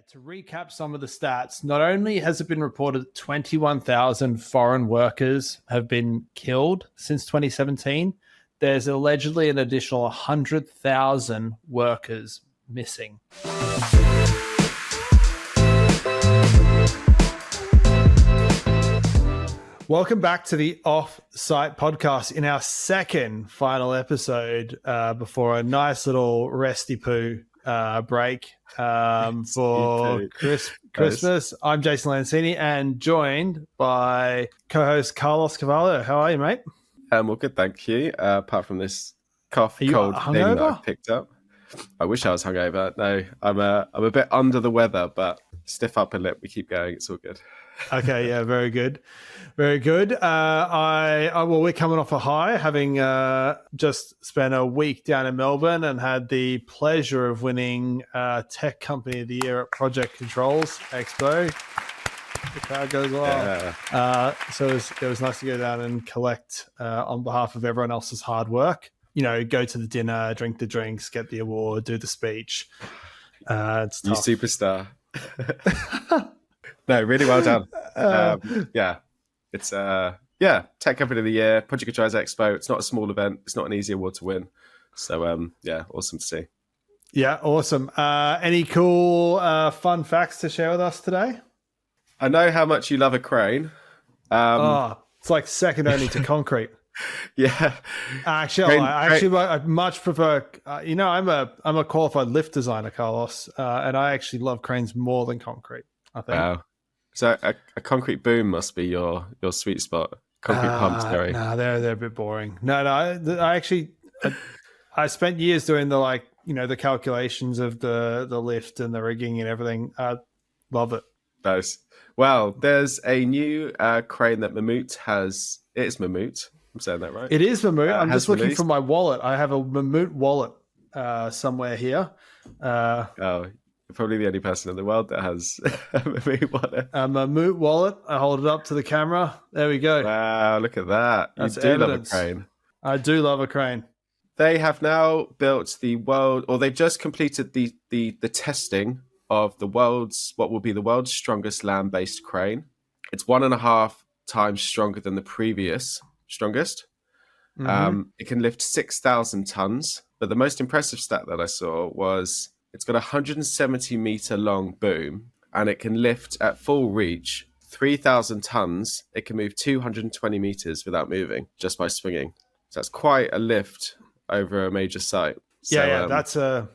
To recap some of the stats, not only has it been reported that 21,000 foreign workers have been killed since 2017, there's allegedly an additional 100,000 workers missing. Welcome back to the Off-Site podcast in our second final episode before a nice little resty poo break for Christmas. I'm Jason Lancini and joined by co-host Carlos Cavallo. How are you, mate? Well, good, thank you. Apart from this cold thing hungover? that I've picked up. I wish I was hungover. No, I'm a bit under the weather, but stiff upper lip. We keep going. It's all good. Okay, yeah, very good. Very good. We're coming off a high, having just spent a week down in Melbourne and had the pleasure of winning Tech Company of the Year at Project Controls Expo. The crowd goes wild. Yeah. So it was nice to go down and collect on behalf of everyone else's hard work. You know, go to the dinner, drink the drinks, get the award, do the speach. It's tough. You superstar. No, really well done. It's Tech Company of the Year, Project Controls Expo. It's not a small event. It's not an easy award to win. So, awesome to see. Yeah, awesome. Any cool fun facts to share with us today? I know how much you love a crane. It's like second only to concrete. Yeah. I much prefer. I'm a qualified lift designer, Carlos, and I actually love cranes more than concrete, I think. Wow. So a concrete boom must be your sweet spot. Concrete pumps, sorry. No, they're a bit boring. No, I spent years doing the calculations of the lift and the rigging and everything. I love it. Nice. Well, there's a new crane that Mammut has. It is Mammut. I'm saying that right? It is Mammut. I'm just looking for my wallet. I have a Mammut wallet somewhere here. You're probably the only person in the world that has a Mammut wallet. A Mammut wallet. I hold it up to the camera. There we go. Wow, look at that. That's you do evidence. Love a crane. I do love a crane. They have now built they've just completed the testing of what will be the world's strongest land-based crane. It's 1.5 times stronger than the previous strongest. Mm-hmm. It can lift 6,000 tons, but the most impressive stat that I saw was it's got a 170 meter long boom, and it can lift at full reach 3,000 tons. It can move 220 meters without moving, just by swinging. So that's quite a lift over a major site. So,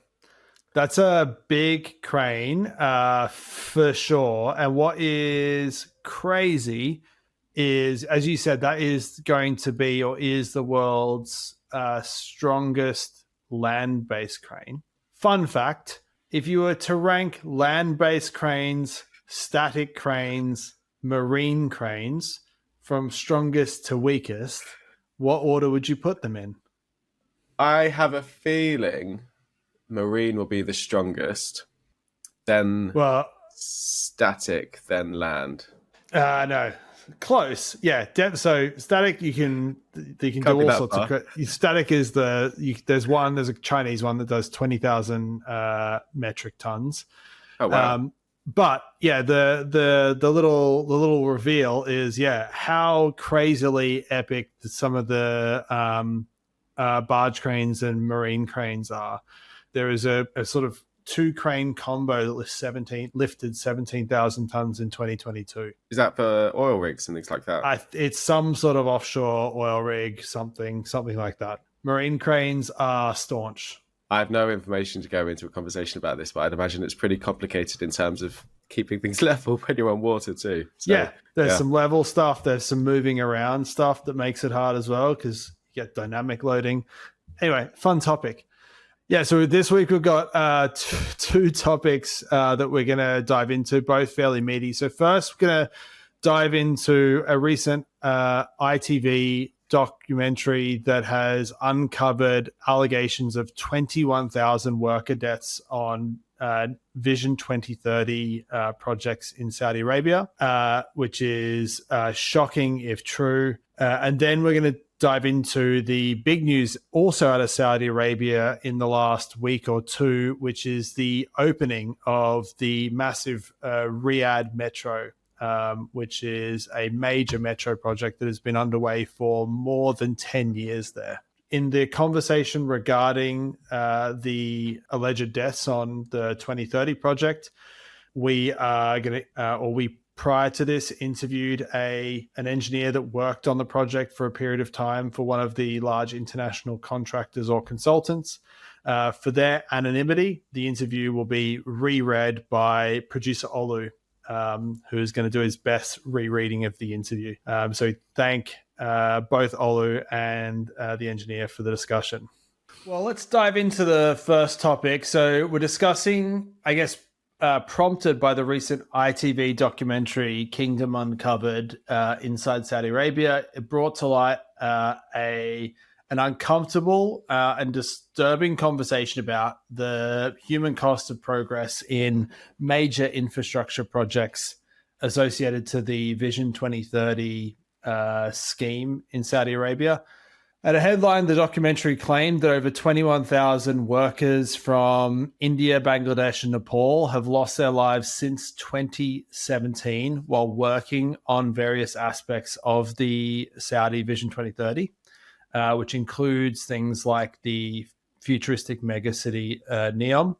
that's a big crane for sure. And what is crazy is, as you said, that is going to be or is the world's strongest land-based crane. Fun fact, if you were to rank land-based cranes, static cranes, marine cranes from strongest to weakest, what order would you put them in? I have a feeling marine will be the strongest, then static, then land. No. Close, yeah. So static, you can do all sorts of. Static is there's a Chinese one that does 20,000 metric tons. Oh wow! But yeah, the little reveal is how crazily epic some of the barge cranes and marine cranes are. There is a sort of 2 crane combo that lifted 17,000 tons in 2022. Is that for oil rigs and things like that? It's some sort of offshore oil rig, something like that. Marine cranes are staunch. I have no information to go into a conversation about this, but I'd imagine it's pretty complicated in terms of keeping things level when you're on water too. So, there's some level stuff. There's some moving around stuff that makes it hard as well because you get dynamic loading. Anyway, fun topic. Yeah, so this week we've got two topics that we're going to dive into, both fairly meaty. So first, we're going to dive into a recent ITV documentary that has uncovered allegations of 21,000 worker deaths on Vision 2030 projects in Saudi Arabia, which is shocking if true. And then we're going to dive into the big news also out of Saudi Arabia in the last week or two, which is the opening of the massive Riyadh metro, which is a major metro project that has been underway for more than 10 years there. In the conversation regarding the alleged deaths on the 2030 project, we are going to, prior to this, interviewed an engineer that worked on the project for a period of time for one of the large international contractors or consultants. For their anonymity, the interview will be reread by producer Olu, who is going to do his best rereading of the interview. So thank both Olu and the engineer for the discussion. Well, let's dive into the first topic. So we're discussing, I guess, prompted by the recent ITV documentary Kingdom Uncovered inside Saudi Arabia. It brought to light an uncomfortable and disturbing conversation about the human cost of progress in major infrastructure projects associated to the Vision 2030 scheme in Saudi Arabia. At a headline, the documentary claimed that over 21,000 workers from India, Bangladesh, and Nepal have lost their lives since 2017 while working on various aspects of the Saudi Vision 2030, which includes things like the futuristic megacity NEOM.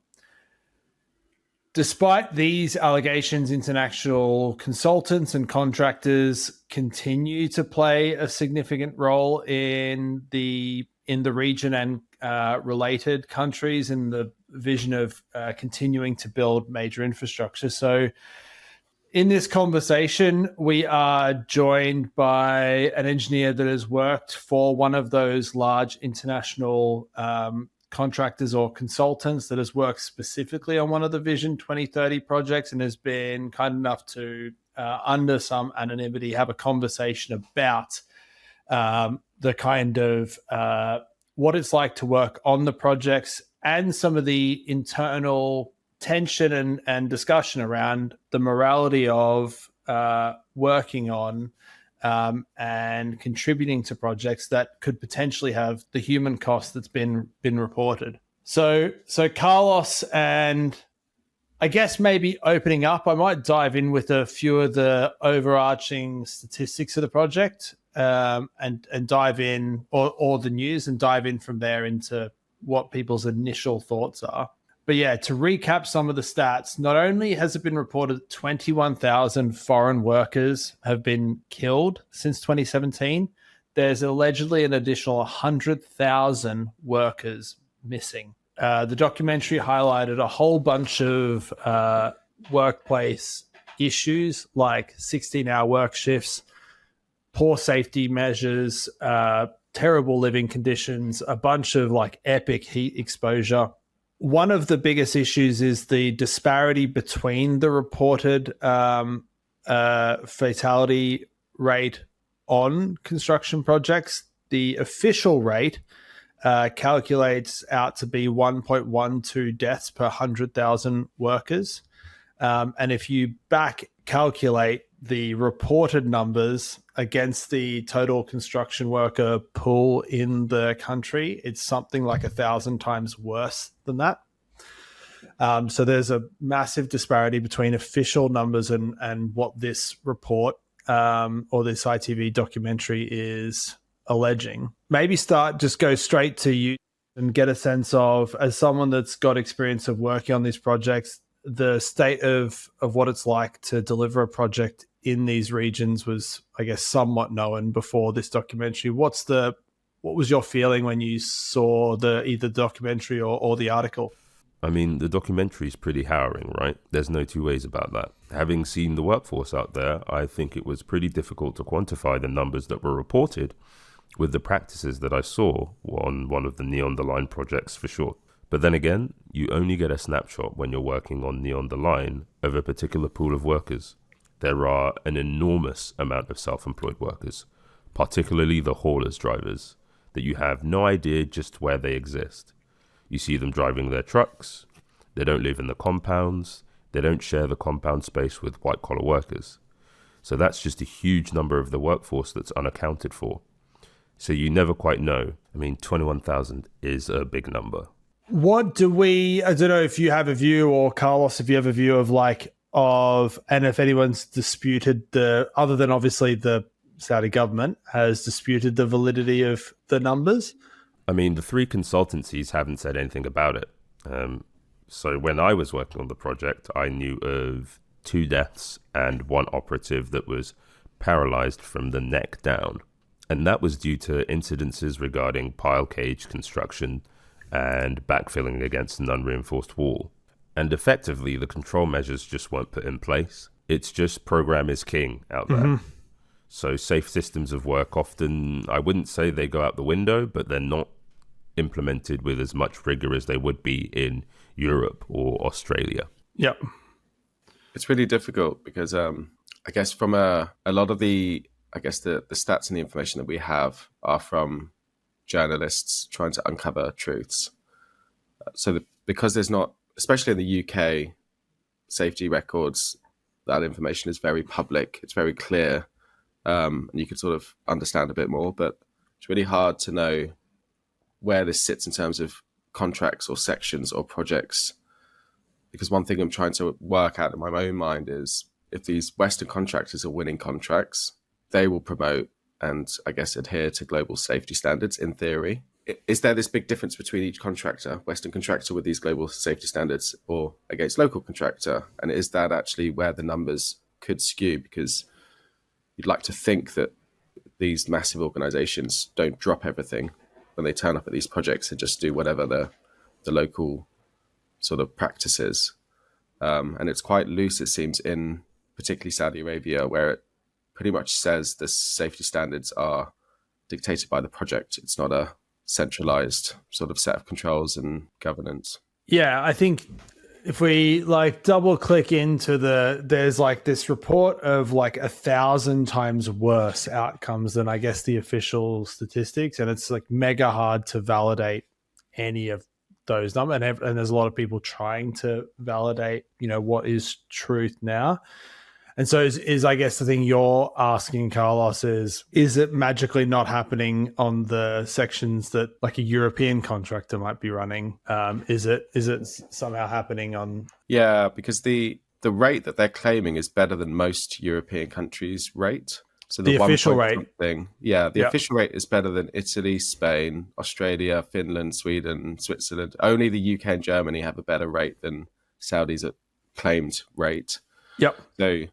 Despite these allegations, international consultants and contractors continue to play a significant role in the region and related countries in the vision of continuing to build major infrastructure. So in this conversation, we are joined by an engineer that has worked for one of those large international contractors or consultants that has worked specifically on one of the Vision 2030 projects and has been kind enough to, under some anonymity, have a conversation about the kind of what it's like to work on the projects and some of the internal tension and discussion around the morality of working on and contributing to projects that could potentially have the human cost that's been reported. So Carlos, and I guess maybe opening up, I might dive in with a few of the overarching statistics of the project and dive in, or the news, and dive in from there into what people's initial thoughts are. But yeah, to recap some of the stats, not only has it been reported that 21,000 foreign workers have been killed since 2017, there's allegedly an additional 100,000 workers missing. The documentary highlighted a whole bunch of workplace issues like 16-hour work shifts, poor safety measures, terrible living conditions, a bunch of like epic heat exposure. One of the biggest issues is the disparity between the reported fatality rate on construction projects. The official rate calculates out to be 1.12 deaths per 100,000 workers. And if you back calculate the reported numbers against the total construction worker pool in the country, it's something like 1,000 times worse than that. So there's a massive disparity between official numbers and what this report or this ITV documentary is alleging. Maybe just go straight to you and get a sense of, as someone that's got experience of working on these projects, the state of what it's like to deliver a project in these regions was, I guess, somewhat known before this documentary. What was your feeling when you saw either the documentary or the article? I mean, the documentary is pretty harrowing, right? There's no two ways about that. Having seen the workforce out there, I think it was pretty difficult to quantify the numbers that were reported with the practices that I saw on one of the Neon the Line projects for sure. But then again, you only get a snapshot when you're working on Neon the Line of a particular pool of workers. There are an enormous amount of self-employed workers, particularly the haulers drivers, that you have no idea just where they exist. You see them driving their trucks, they don't live in the compounds, they don't share the compound space with white-collar workers. So that's just a huge number of the workforce that's unaccounted for. So you never quite know. I mean, 21,000 is a big number. What do we, I don't know if you have a view, or Carlos, if you have a view and if anyone's disputed other than obviously the Saudi government has disputed the validity of the numbers? I mean, the three consultancies haven't said anything about it. So when I was working on the project, I knew of 2 deaths and 1 operative that was paralyzed from the neck down. And that was due to incidences regarding pile cage construction and backfilling against an unreinforced wall. And effectively, the control measures just weren't put in place. It's just program is king out there. Mm-hmm. So safe systems of work often, I wouldn't say they go out the window, but they're not implemented with as much rigor as they would be in Europe or Australia. Yep. It's really difficult because I guess from a lot of the stats and the information that we have are from journalists trying to uncover truths. Because there's not, especially in the UK, safety records, that information is very public, it's very clear, and you can sort of understand a bit more, but it's really hard to know where this sits in terms of contracts or sections or projects. Because one thing I'm trying to work out in my own mind is if these Western contractors are winning contracts, they will promote and I guess adhere to global safety standards in theory. Is there this big difference between each contractor, Western contractor with these global safety standards or against local contractor? And is that actually where the numbers could skew? Because you'd like to think that these massive organizations don't drop everything when they turn up at these projects and just do whatever the local sort of practices. And it's quite loose, it seems, in particularly Saudi Arabia, where it pretty much says the safety standards are dictated by the project. It's not a centralized sort of set of controls and governance. Yeah, I think if we double click into there's this report of 1,000 times worse outcomes than I guess the official statistics. And it's mega hard to validate any of those numbers. And there's a lot of people trying to validate, what is truth now. And so is I guess the thing you're asking, Carlos, is it magically not happening on the sections that a European contractor might be running? Is it somehow happening on? Yeah, because the rate that they're claiming is better than most European countries' rate. So the official rate. Official rate is better than Italy, Spain, Australia, Finland, Sweden, Switzerland. Only the UK and Germany have a better rate than Saudi's claimed rate. Yep. So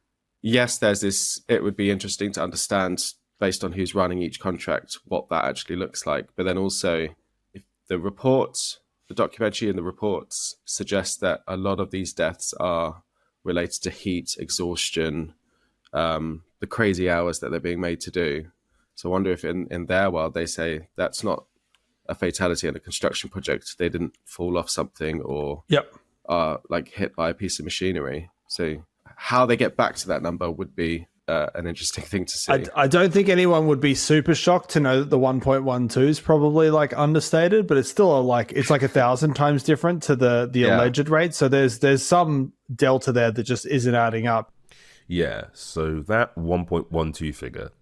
yes, there's this, it would be interesting to understand based on who's running each contract, what that actually looks like. But then also if the reports, the documentary and the reports suggest that a lot of these deaths are related to heat, exhaustion, the crazy hours that they're being made to do. So I wonder if in their world, they say that's not a fatality in a construction project. They didn't fall off something or are hit by a piece of machinery. So how they get back to that number would be an interesting thing to see. I don't think anyone would be super shocked to know that the 1.12 is probably understated, but it's still it's 1,000 times different to the alleged rate. So there's some delta there that just isn't adding up. Yeah, so that 1.12 figure,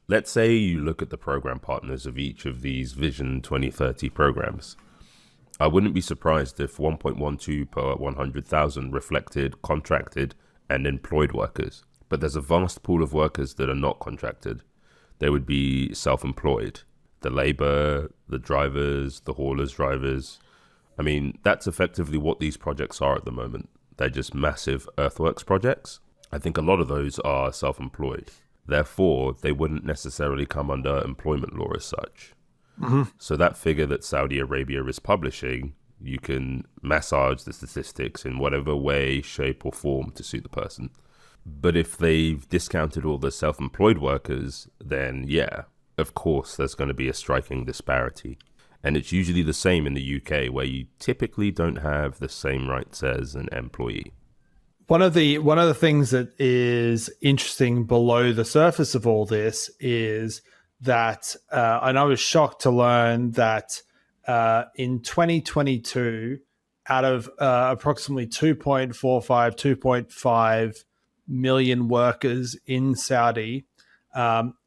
let's say you look at the program partners of each of these Vision 2030 programs. I wouldn't be surprised if 1.12 per 100,000 reflected contracted and employed workers. But there's a vast pool of workers that are not contracted. They would be self-employed. The labor, the drivers, the haulers, drivers. I mean, that's effectively what these projects are at the moment. They're just massive earthworks projects. I think a lot of those are self-employed. Therefore, they wouldn't necessarily come under employment law as such. Mm-hmm. So that figure that Saudi Arabia is publishing, you can massage the statistics in whatever way, shape, or form to suit the person. But if they've discounted all the self-employed workers, then yeah, of course, there's going to be a striking disparity. And it's usually the same in the UK, where you typically don't have the same rights as an employee. One of the things that is interesting below the surface of all this is that, and I was shocked to learn that in 2022, out of approximately 2.5 million workers in Saudi,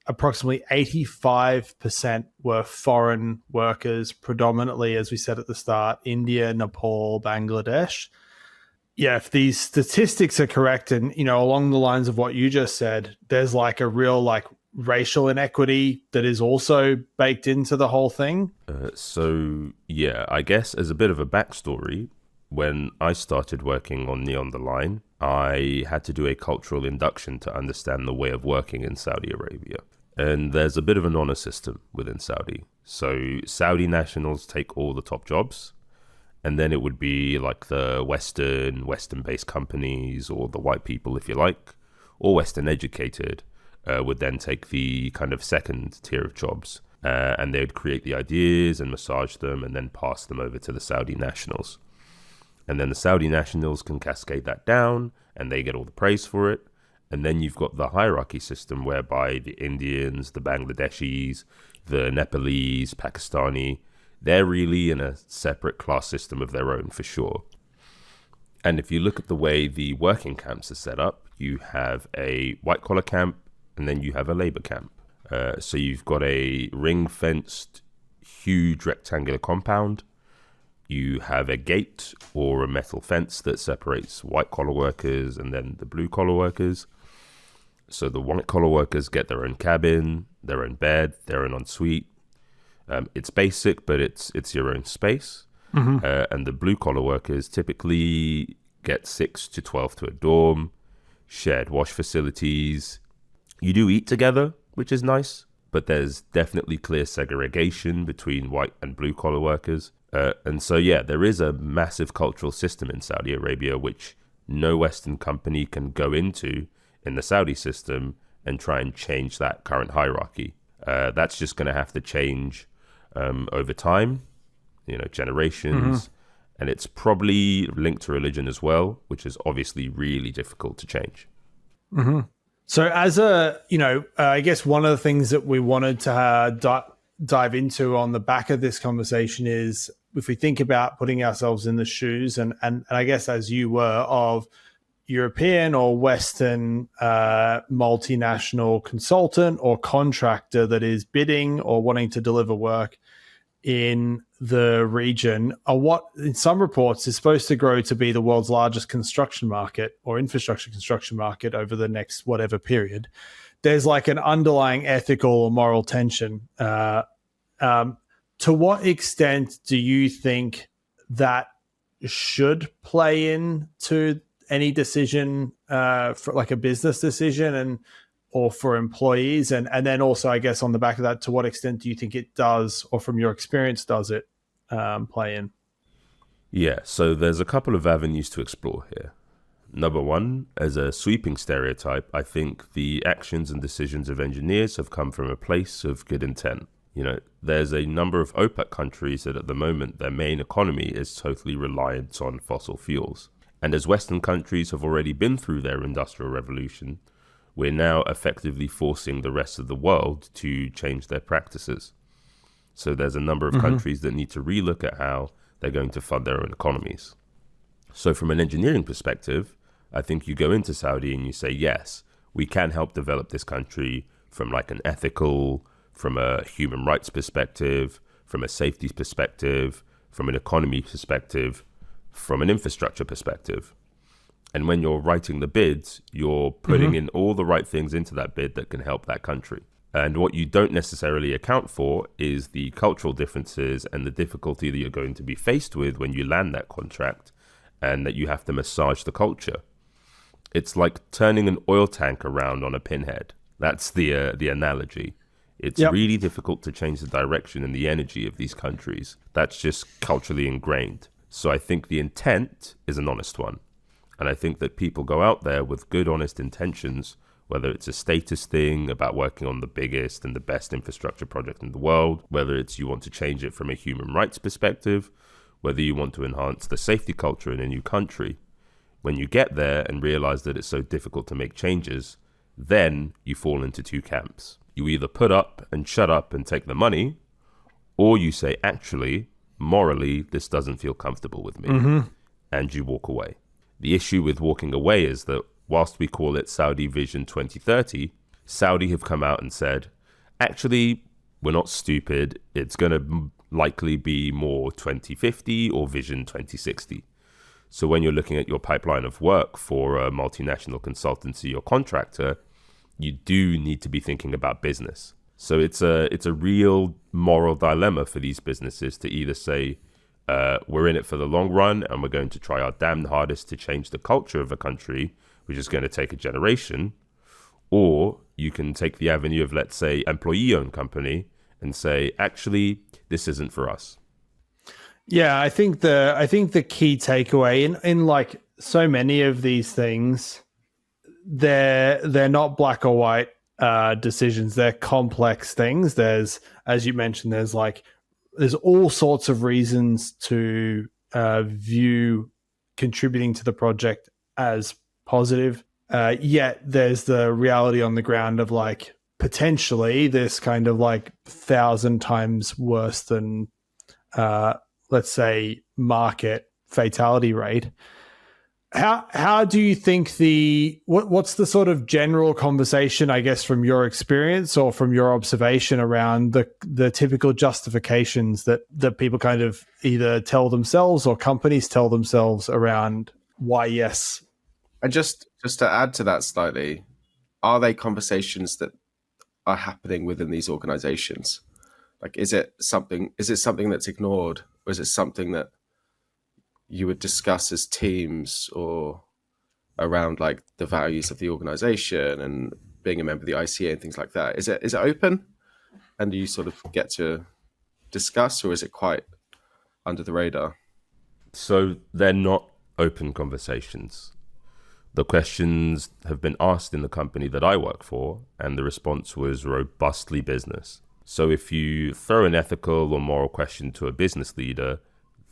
approximately 85% were foreign workers, predominantly, as we said at the start, India, Nepal, Bangladesh. Yeah, if these statistics are correct, and along the lines of what you just said, there's like a real like racial inequity that is also baked into the whole thing. So yeah, I guess as a bit of a backstory, when I started working on Neon the Line, I had to do a cultural induction to understand the way of working in Saudi Arabia. And there's a bit of an honor system within Saudi. So Saudi nationals take all the top jobs. And then it would be like the Western-based companies, or the white people, if you like, or Western educated, would then take the kind of second tier of jobs. And they would create the ideas and massage them and then pass them over to the Saudi nationals. And then the Saudi nationals can cascade that down and they get all the praise for it. And then you've got the hierarchy system whereby the Indians, the Bangladeshis, the Nepalese, Pakistani, they're really in a separate class system of their own for sure. And if you look at the way the working camps are set up, you have a white collar camp and then you have a labor camp. So you've got a ring fenced, huge rectangular compound. You have a gate or a metal fence that separates white collar workers and then the blue collar workers. So the white collar workers get their own cabin, their own bed, their own ensuite. It's basic, but it's your own space. Mm-hmm. And the blue collar workers typically get 6 to 12 to a dorm, shared wash facilities. You do eat together, which is nice, but there's definitely clear segregation between white and blue collar workers. And so, yeah, there is a massive cultural system in Saudi Arabia, which no Western company can go into in the Saudi system and try and change that current hierarchy. That's just going to have to change over time, generations. Mm-hmm. And it's probably linked to religion as well, which is obviously really difficult to change. Mm-hmm. So as I guess one of the things that we wanted to dive into on the back of this conversation is if we think about putting ourselves in the shoes and I guess as you were of European or Western multinational consultant or contractor that is bidding or wanting to deliver work in the region, are what in some reports is supposed to grow to be the world's largest construction market or infrastructure construction market over the next whatever period. There's like an underlying ethical or moral tension. To what extent do you think that should play into any decision for like a business decision or for employees? And then also, I guess on the back of that, to what extent do you think it does, or from your experience, does it play in? Yeah, so there's a couple of avenues to explore here. Number one, as a sweeping stereotype, I think the actions and decisions of engineers have come from a place of good intent. There's a number of OPEC countries that at the moment their main economy is totally reliant on fossil fuels. And as Western countries have already been through their industrial revolution, we're now effectively forcing the rest of the world to change their practices. So there's a number of countries that need to relook at how they're going to fund their own economies. So from an engineering perspective, I think you go into Saudi and you say, yes, we can help develop this country from like an ethical, from a human rights perspective, from a safety perspective, from an economy perspective, from an infrastructure perspective. And when you're writing the bids, you're putting in all the right things into that bid that can help that country. And what you don't necessarily account for is the cultural differences and the difficulty that you're going to be faced with when you land that contract, and that you have to massage the culture. It's like turning an oil tank around on a pinhead. That's the analogy. It's really difficult to change the direction and the energy of these countries. That's just culturally ingrained. So I think the intent is an honest one. And I think that people go out there with good, honest intentions, whether it's a status thing about working on the biggest and the best infrastructure project in the world, whether it's you want to change it from a human rights perspective, whether you want to enhance the safety culture in a new country. When you get there and realize that it's so difficult to make changes, then you fall into two camps. You either put up and shut up and take the money, or you say, actually, morally, this doesn't feel comfortable with me, and you walk away. The issue with walking away is that whilst we call it Saudi Vision 2030, Saudi have come out and said, Actually, we're not stupid. It's going to likely be more 2050 or Vision 2060. So when you're looking at your pipeline of work for a multinational consultancy or contractor, you do need to be thinking about business. So it's a real moral dilemma for these businesses to either say, we're in it for the long run and we're going to try our damn hardest to change the culture of a country, which is going to take a generation, or you can take the avenue of, let's say, employee-owned company and say, actually, this isn't for us. Yeah, I think the key takeaway in like so many of these things, they're not black or white decisions. They're complex things. There's, as you mentioned, there's all sorts of reasons to view contributing to the project as positive. Yet there's the reality on the ground of like potentially this kind of like 1,000 times worse than let's say market fatality rate. How do you think what's the sort of general conversation, I guess, from your experience or from your observation around the typical justifications that people kind of either tell themselves or companies tell themselves around why yes? And just to add to that slightly, are they conversations that are happening within these organizations? Like, is it something that's ignored, or is it something that you would discuss as teams or around like the values of the organization and being a member of the ICA and things like that? Is it open and do you sort of get to discuss, or is it quite under the radar? So they're not open conversations. The questions have been asked in the company that I work for, and the response was robustly business. So if you throw an ethical or moral question to a business leader,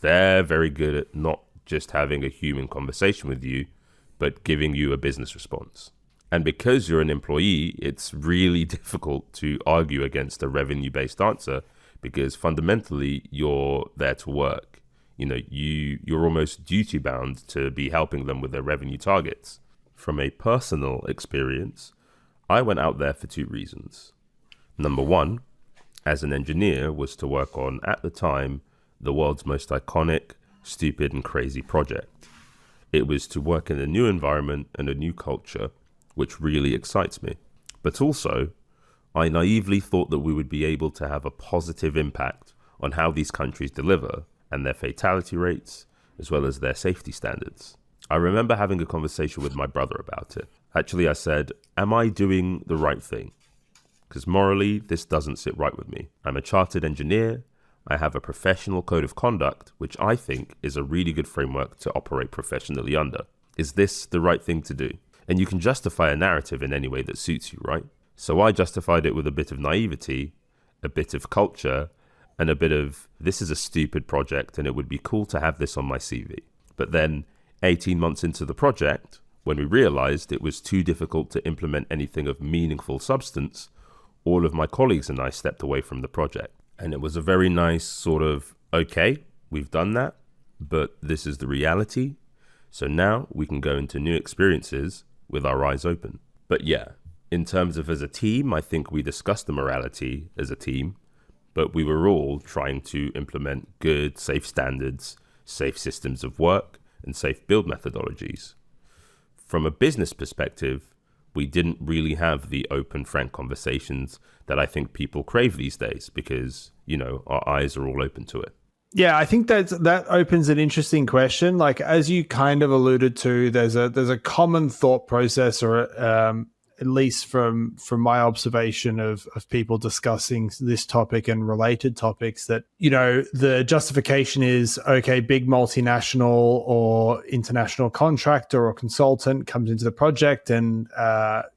they're very good at not just having a human conversation with you, but giving you a business response. And because you're an employee, it's really difficult to argue against a revenue-based answer, because fundamentally you're there to work. You know, you're almost duty bound to be helping them with their revenue targets. From a personal experience, I went out there for two reasons. Number one, as an engineer, was to work on, at the time, the world's most iconic, stupid and crazy project. It was to work in a new environment and a new culture, which really excites me. But also, I naively thought that we would be able to have a positive impact on how these countries deliver and their fatality rates, as well as their safety standards. I remember having a conversation with my brother about it. Actually, I said, am I doing the right thing? Because morally, this doesn't sit right with me. I'm a chartered engineer. I have a professional code of conduct, which I think is a really good framework to operate professionally under. Is this the right thing to do? And you can justify a narrative in any way that suits you, right? So I justified it with a bit of naivety, a bit of culture, and a bit of, this is a stupid project and it would be cool to have this on my CV. But then 18 months into the project, when we realized it was too difficult to implement anything of meaningful substance, all of my colleagues and I stepped away from the project. And it was a very nice sort of, okay, we've done that, but this is the reality. So now we can go into new experiences with our eyes open. But yeah, in terms of as a team, I think we discussed the morality as a team, but we were all trying to implement good, safe standards, safe systems of work, and safe build methodologies. From a business perspective, we didn't really have the open, frank conversations that I think people crave these days because, you know, our eyes are all open to it. Yeah, I think that opens an interesting question. Like, as you kind of alluded to, there's a common thought process, or at least from my observation of people discussing this topic and related topics, that, you know, the justification is, okay, big multinational or international contractor or consultant comes into the project and,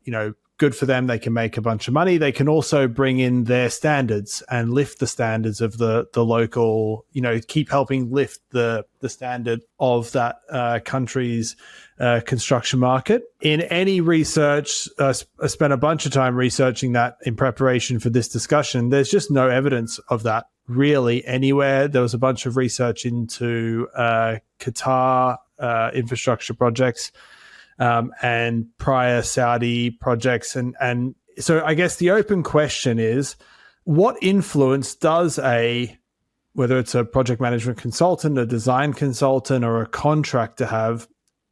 you know, good for them. They can make a bunch of money. They can also bring in their standards and lift the standards of the local, you know, keep helping lift the standard of that country's construction market. In any research, I spent a bunch of time researching that in preparation for this discussion. There's just no evidence of that really anywhere. There was a bunch of research into Qatar infrastructure projects and prior Saudi projects, and So I guess the open question is, what influence does whether it's a project management consultant, a design consultant, or a contractor have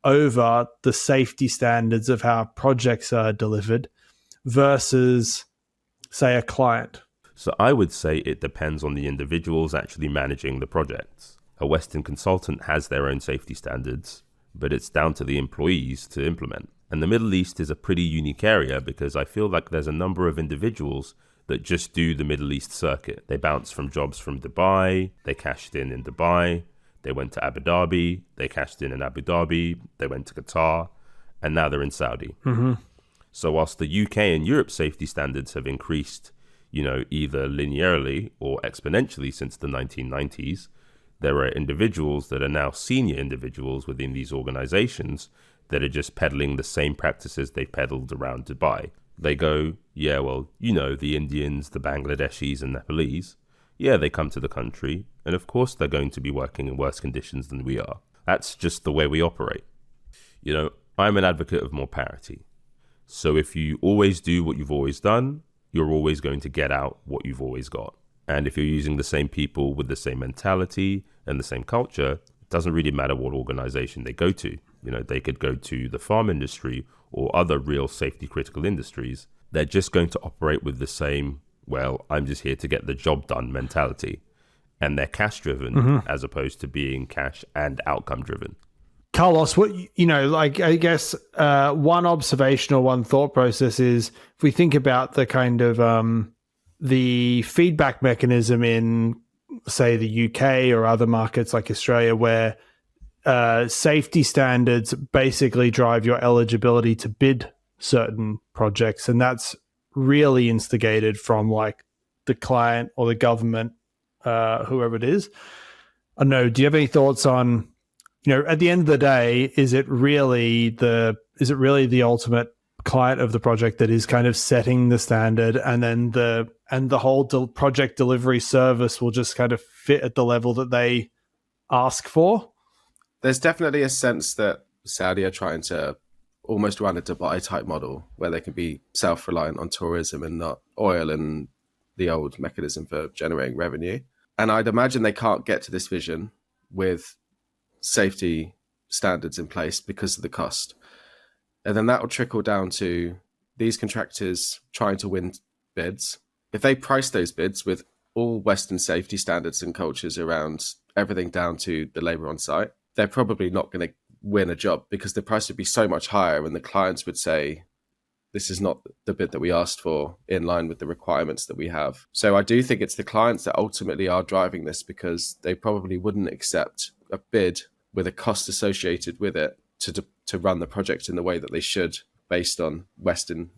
over the safety standards of how projects are delivered versus, say, a client? So I would say it depends on the individuals actually managing the projects. A Western consultant has their own safety standards, but it's down to the employees to implement. And the Middle East is a pretty unique area because I feel like there's a number of individuals that just do the Middle East circuit. They bounce from jobs from Dubai, they cashed in Dubai, they went to Abu Dhabi, they cashed in Abu Dhabi, they went to Qatar, and now they're in Saudi. Mm-hmm. So whilst the UK and Europe safety standards have increased, either linearly or exponentially since the 1990s, there are individuals that are now senior individuals within these organizations that are just peddling the same practices they peddled around Dubai. They go, yeah, well, the Indians, the Bangladeshis and Nepalese, yeah, they come to the country, and of course they're going to be working in worse conditions than we are. That's just the way we operate. I'm an advocate of more parity. So if you always do what you've always done, you're always going to get out what you've always got. And if you're using the same people with the same mentality and the same culture, it doesn't really matter what organization they go to. They could go to the farm industry or other real safety critical industries. They're just going to operate with the same, well, I'm just here to get the job done mentality. And they're cash driven as opposed to being cash and outcome driven. Carlos, I guess one observation or one thought process is, if we think about the kind of the feedback mechanism in, say, the UK or other markets like Australia, where safety standards basically drive your eligibility to bid certain projects, and that's really instigated from like the client or the government, whoever it is. I don't know. Do you have any thoughts on, at the end of the day, is it really the ultimate client of the project that is kind of setting the standard, and then the whole project delivery service will just kind of fit at the level that they ask for? There's definitely a sense that Saudi are trying to almost run a Dubai type model where they can be self-reliant on tourism and not oil and the old mechanism for generating revenue. And I'd imagine they can't get to this vision with safety standards in place because of the cost. And then that will trickle down to these contractors trying to win bids. If they price those bids with all Western safety standards and cultures around everything down to the labor on site, they're probably not going to win a job because the price would be so much higher and the clients would say, this is not the bid that we asked for in line with the requirements that we have. So I do think it's the clients that ultimately are driving this because they probably wouldn't accept a bid with a cost associated with it to run the project in the way that they should based on Western.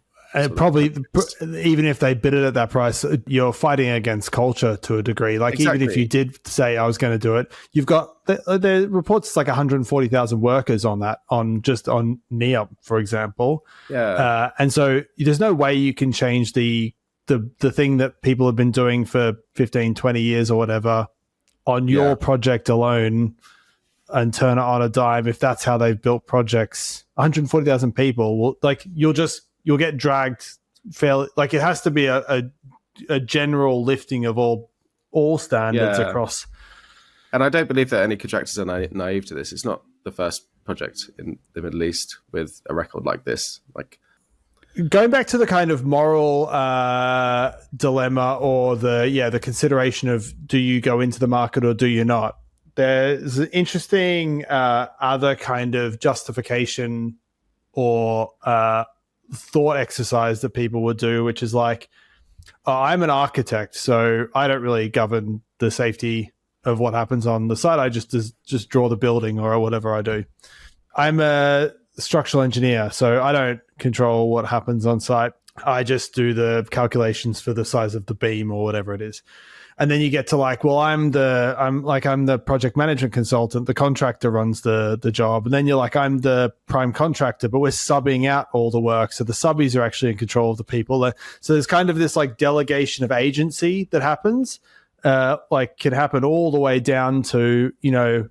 Probably, even if they bid it at that price, you're fighting against culture to a degree. Like, exactly. Even if you did say I was going to do it, you've got the reports like 140,000 workers on that, on NEOP, for example. Yeah. And so there's no way you can change the thing that people have been doing for 15, 20 years or whatever on your project alone and turn it on a dime. If that's how they've built projects, 140,000 people will, like, you'll get dragged fairly. Like, it has to be a general lifting of all standards across. And I don't believe that any contractors are naive to this. It's not the first project in the Middle East with a record like this. Like, going back to the kind of moral dilemma or the consideration of, do you go into the market or do you not? There's an interesting other kind of justification or thought exercise that people would do, which is like, I'm an architect, so I don't really govern the safety of what happens on the site. I just draw the building or whatever I do. I'm a structural engineer, so I don't control what happens on site. I just do the calculations for the size of the beam or whatever it is. And then you get to like, well, I'm the project management consultant. The contractor runs the job. And then you're like, I'm the prime contractor, but we're subbing out all the work. So the subbies are actually in control of the people. So there's kind of this like delegation of agency that happens, like can happen all the way down to,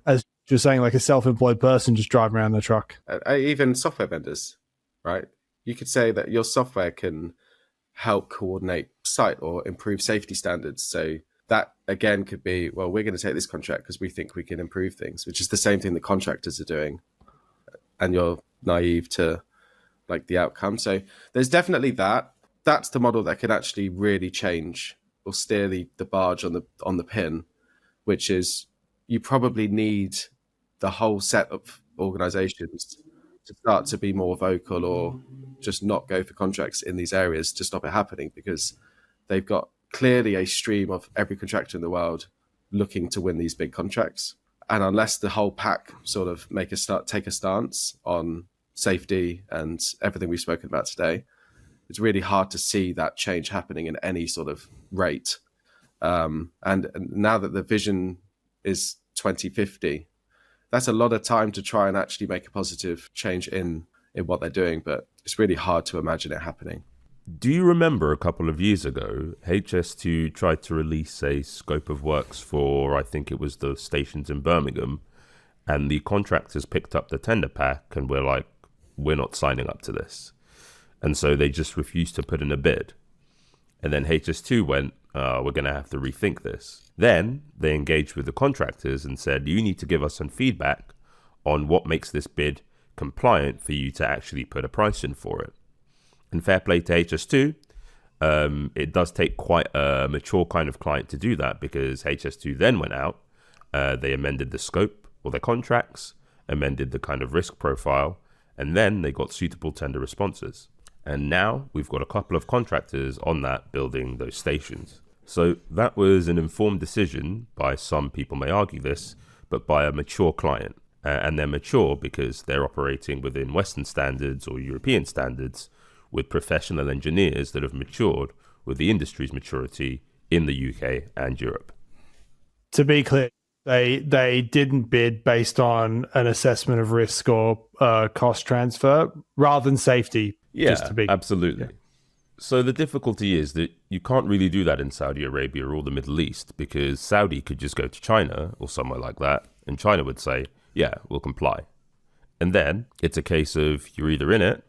as you're saying, like a self-employed person just driving around the truck. Even software vendors, right? You could say that your software can help coordinate site or improve safety standards. So that again could be, well, we're going to take this contract because we think we can improve things, which is the same thing that contractors are doing, and you're naive to like the outcome. So there's definitely that. That's the model that could actually really change or steer the barge on the pin, which is you probably need the whole set of organizations to start to be more vocal or just not go for contracts in these areas to stop it happening, because they've got clearly a stream of every contractor in the world looking to win these big contracts. And unless the whole pack sort of take a stance on safety and everything we've spoken about today, it's really hard to see that change happening in any sort of rate. And now that the vision is 2050, that's a lot of time to try and actually make a positive change in what they're doing, but it's really hard to imagine it happening. Do you remember a couple of years ago, HS2 tried to release a scope of works for, I think it was the stations in Birmingham, and the contractors picked up the tender pack and were like, we're not signing up to this. And so they just refused to put in a bid. And then HS2 went, we're going to have to rethink this. Then they engaged with the contractors and said, you need to give us some feedback on what makes this bid compliant for you to actually put a price in for it. And fair play to HS2, it does take quite a mature kind of client to do that, because HS2 then went out, they amended the scope or their contracts, amended the kind of risk profile, and then they got suitable tender responses. And now we've got a couple of contractors on that building those stations. So that was an informed decision by, some people may argue this, but by a mature client. And they're mature because they're operating within Western standards or European standards with professional engineers that have matured with the industry's maturity in the UK and Europe. To be clear, they didn't bid based on an assessment of risk or cost transfer rather than safety. Yeah, just to be, absolutely. Yeah. So the difficulty is that you can't really do that in Saudi Arabia or the Middle East, because Saudi could just go to China or somewhere like that, and China would say, yeah, we'll comply. And then it's a case of you're either in it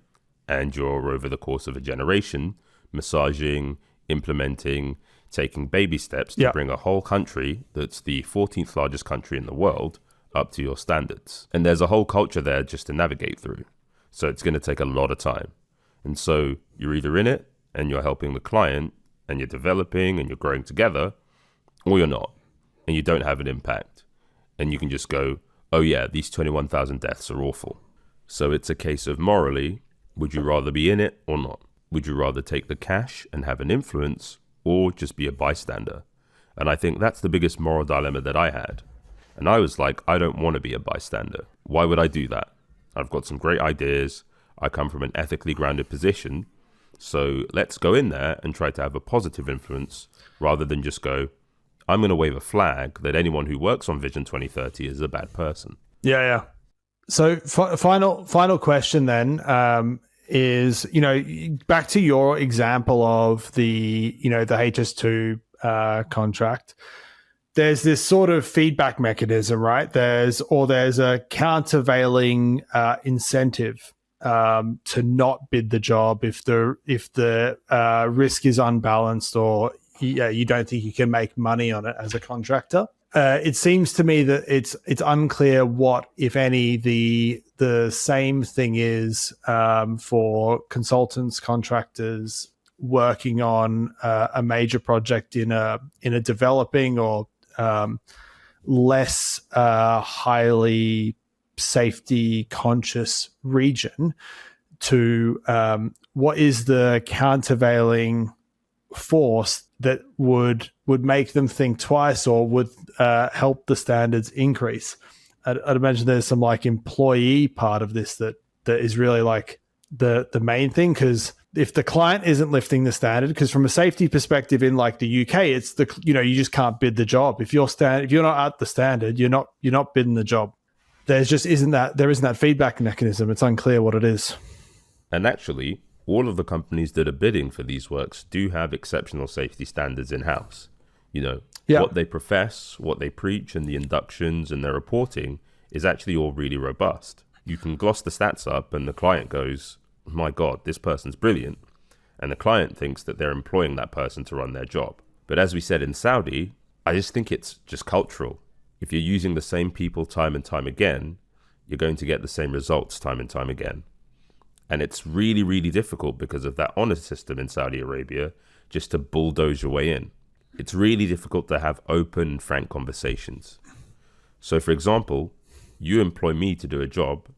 and you're, over the course of a generation, massaging, implementing, taking baby steps to bring a whole country that's the 14th largest country in the world up to your standards. And there's a whole culture there just to navigate through. So it's going to take a lot of time. And so you're either in it and you're helping the client and you're developing and you're growing together, or you're not and you don't have an impact. And you can just go, oh yeah, these 21,000 deaths are awful. So it's a case of, morally, would you rather be in it or not? Would you rather take the cash and have an influence, or just be a bystander? And I think that's the biggest moral dilemma that I had. And I was like, I don't want to be a bystander. Why would I do that? I've got some great ideas. I come from an ethically grounded position. So let's go in there and try to have a positive influence, rather than just go, I'm going to wave a flag that anyone who works on Vision 2030 is a bad person. Yeah. So final question then is, back to your example of the HS2 contract. There's this sort of feedback mechanism, right? There's a countervailing incentive to not bid the job if the risk is unbalanced, or you don't think you can make money on it as a contractor. It seems to me that it's unclear what, if any, the same thing is for consultants, contractors working on a major project in a developing or less highly safety conscious region, to what is the countervailing force that would make them think twice, or would help the standards increase. I'd imagine there's some like employee part of this that is really like the main thing, because if the client isn't lifting the standard, because from a safety perspective in like the UK, it's you just can't bid the job. If you're not at the standard, you're not bidding the job. There isn't that feedback mechanism. It's unclear what it is. And actually, all of the companies that are bidding for these works do have exceptional safety standards in-house. What they profess, what they preach, and the inductions and their reporting is actually all really robust. You can gloss the stats up and the client goes, my God, this person's brilliant. and the client thinks that they're employing that person to run their job. But as we said in Saudi, I just think it's just cultural. If you're using the same people time and time again, you're going to get the same results time and time again. And it's really, really difficult because of that honor system in Saudi Arabia just to bulldoze your way in. It's really difficult to have open and frank conversations. So, for example, you employ me to do a job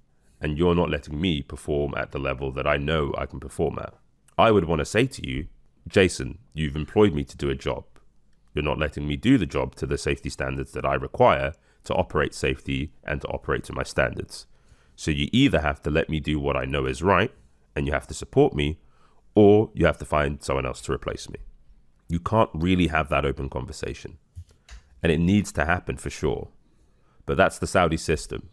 and you're not letting me perform at the level that I know I can perform at. I would want to say to you, Jason, you've employed me to do a job. You're not letting me do the job to the safety standards that I require to operate safety and to operate to my standards. So you either have to let me do what I know is right and you have to support me, or you have to find someone else to replace me. You can't really have that open conversation. And it needs to happen for sure. But that's the Saudi system.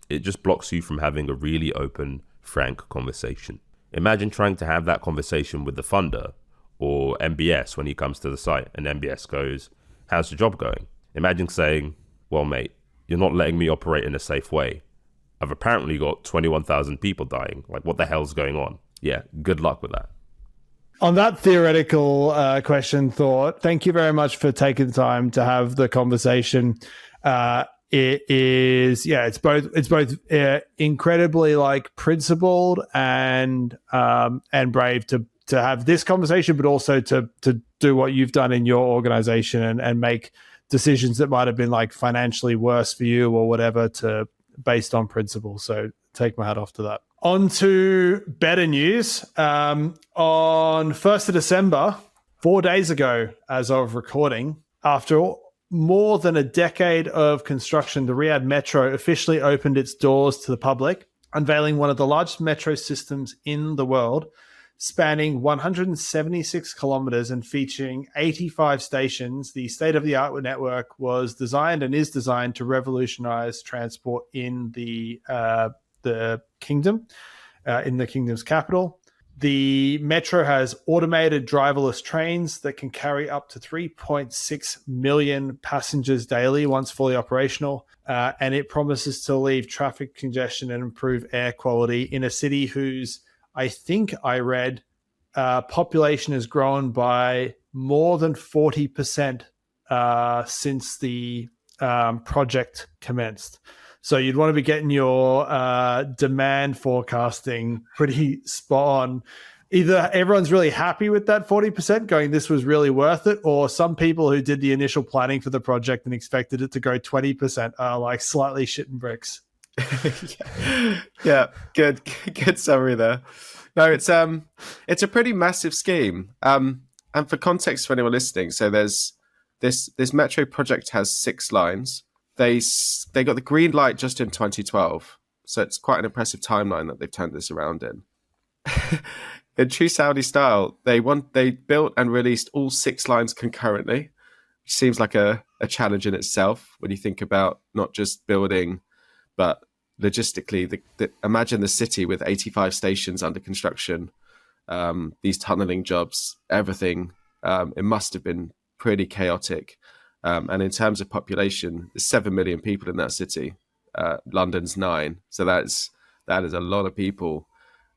It just blocks you from having a really open, frank conversation. Imagine trying to have that conversation with the funder or MBS when he comes to the site and MBS goes, how's the job going? Imagine saying, well, mate, you're not letting me operate in a safe way. I've apparently got 21,000 people dying. Like, what the hell's going on? Yeah, good luck with that. On that theoretical question thought, thank you very much for taking the time to have the conversation. It's both incredibly like principled and brave to have this conversation, but also to do what you've done in your organization and make decisions that might have been like financially worse for you or whatever based on principle. So take my hat off to that. On to better news. On 1st of December, 4 days ago, as of recording, after more than a decade of construction, the Riyadh Metro officially opened its doors to the public, unveiling one of the largest metro systems in the world, spanning 176 kilometers and featuring 85 stations. The state-of-the-art network was designed and is designed to revolutionize transport in the kingdom, in the kingdom's capital. The metro has automated driverless trains that can carry up to 3.6 million passengers daily once fully operational, and it promises to relieve traffic congestion and improve air quality in a city whose, I think I read, population has grown by more than 40% since the project commenced. So you'd want to be getting your demand forecasting pretty spot on. Either everyone's really happy with that 40% going, this was really worth it, or some people who did the initial planning for the project and expected it to go 20% are like slightly shitting bricks. Yeah, good summary there. No, it's a pretty massive scheme. And for context for anyone listening, so there's this metro project has 6 lines. They got the green light just in 2012, so it's quite an impressive timeline that they've turned this around in. In true Saudi style, they built and released all 6 lines concurrently, which seems like a challenge in itself when you think about not just building, but logistically. Imagine the city with 85 stations under construction, these tunneling jobs, everything. It must have been pretty chaotic. And in terms of population, there's 7 million people in that city. London's 9, so that is a lot of people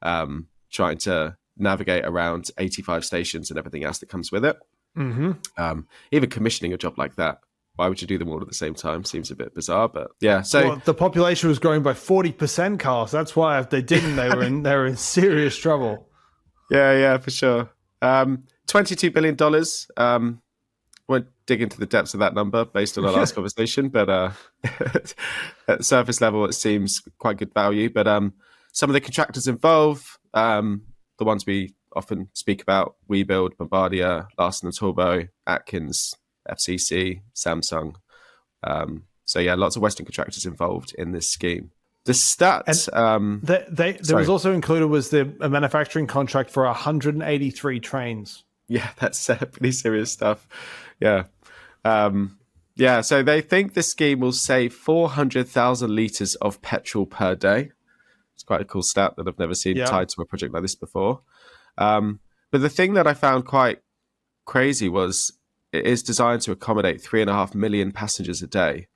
trying to navigate around 85 stations and everything else that comes with it. Mm-hmm. Even commissioning a job like that, why would you do them all at the same time? Seems a bit bizarre, but yeah. So the population was growing by 40%, Carl. So that's why if they didn't, they were in serious trouble. Yeah, for sure. $22 billion. Won't dig into the depths of that number based on our last conversation, but at surface level, it seems quite good value. But some of the contractors involved, the ones we often speak about, WeBuild, Bombardier, Larsen & Tourbo, Atkins, FCC, Samsung. So yeah, lots of Western contractors involved in this scheme. The stats. There was also included was a manufacturing contract for 183 trains. Yeah, that's pretty serious stuff. Yeah. So they think the scheme will save 400,000 litres of petrol per day. It's quite a cool stat that I've never seen tied to a project like this before. But the thing that I found quite crazy was it is designed to accommodate 3.5 million passengers a day.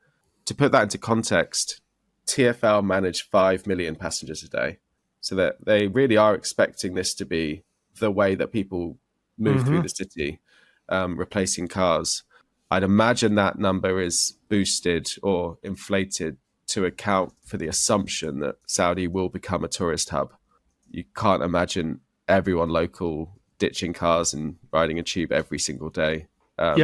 To put that into context, TfL manage 5 million passengers a day. So that they really are expecting this to be the way that people move through the city, replacing cars. I'd imagine that number is boosted or inflated to account for the assumption that Saudi will become a tourist hub. You can't imagine everyone local ditching cars and riding a tube every single day at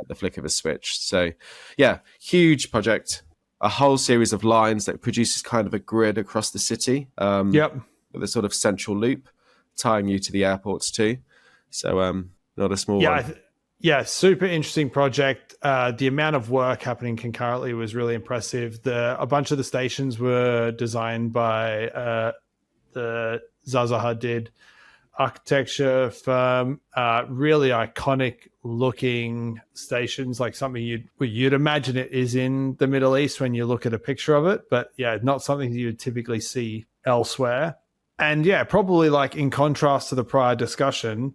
the flick of a switch. So, yeah, huge project. A whole series of lines that produces kind of a grid across the city. With a sort of central loop tying you to the airports too. So, not a small one. Super interesting project. The amount of work happening concurrently was really impressive. A bunch of the stations were designed by the Zaza Hadid architecture firm. Really iconic looking stations, like something you'd imagine it is in the Middle East when you look at a picture of it, but not something you would typically see elsewhere. And probably like in contrast to the prior discussion,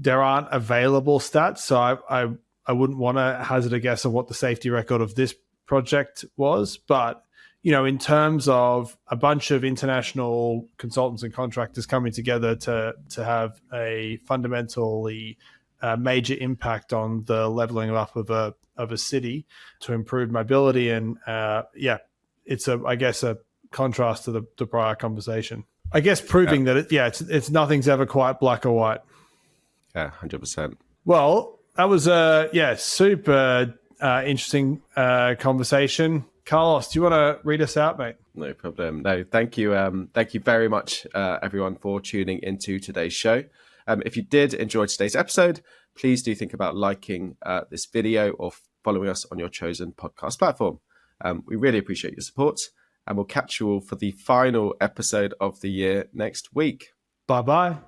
there aren't available stats, so I wouldn't want to hazard a guess of what the safety record of this project was. But, in terms of a bunch of international consultants and contractors coming together to have a fundamentally major impact on the leveling up of a city to improve mobility, and it's a contrast to the prior conversation. I guess proving that it's nothing's ever quite black or white. Yeah, 100%. Well, that was a super interesting conversation. Carlos, do you want to read us out, mate? No problem. No, thank you. Thank you very much, everyone, for tuning into today's show. If you did enjoy today's episode, please do think about liking this video or following us on your chosen podcast platform. We really appreciate your support, and we'll catch you all for the final episode of the year next week. Bye-bye.